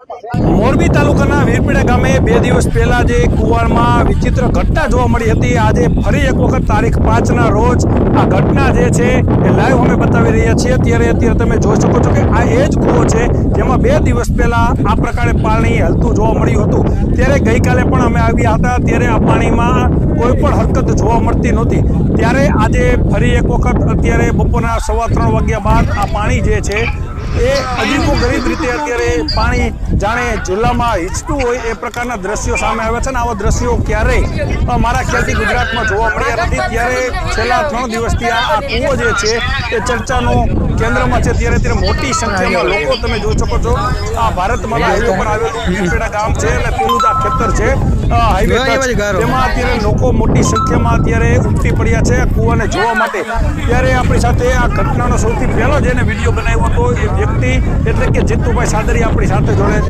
મોરબી તાલુકાના વીરપીડા ગામે 2 દિવસ પહેલા જે કુવાડમાં વિચિત્ર ઘટના જોવા મળી હતી, આજે ફરી એક વખત તારીખ 5ના રોજ આ ઘટના જે છે એ લાઈવ અમે બતાવી રહ્યા છીએ। અત્યારે તમે જોઈ શકો છો કે આ એ જ કૂવો છે જેમાં 2 દિવસ પહેલા આ પ્રકારે પાણી હલતું જોવા મળ્યું હતું। ત્યારે ગઈકાલે પણ અમે આવ્યા હતા, ત્યારે આ પાણીમાં કોઈ પણ હરકત જોવા મળતી નહોતી। ત્યારે આજે ફરી એક વખત અત્યારે બપોરના 3:15 વાગ્યા બાદ આ પાણી જે છે એ અજીબો ગરીબ રીતે અત્યારે પાણી જાણે ઝૂલામાં હિંચતું હોય એ પ્રકારના દ્રશ્યો સામે આવે છે। અને આવા દ્રશ્યો ક્યારેય મારા ખ્યાલથી ગુજરાતમાં જોવા મળ્યા નથી। ત્યારે છેલ્લા 3 દિવસથી આ કૂવો જે છે એ ચર્ચાનો કેન્દ્રમાં છે। ત્યારે મોટી સંખ્યામાં લોકો તમે જોઈ શકો છો, આ ભારતમાં હાઈવે પર આવેલું વીરપીડા ગામ છે એટલે પેલું આ ખેતર છે હાઈવે તેમાં અત્યારે લોકો મોટી સંખ્યામાં અત્યારે ઉમટી પડ્યા છે કૂવાને જોવા માટે। ત્યારે આપણી સાથે આ ઘટનાનો સૌથી પહેલો જેને વિડીયો બનાવ્યો હતો એ વ્યક્તિ એટલે કે જીતુભાઈ સાદરી આપણી સાથે જોડે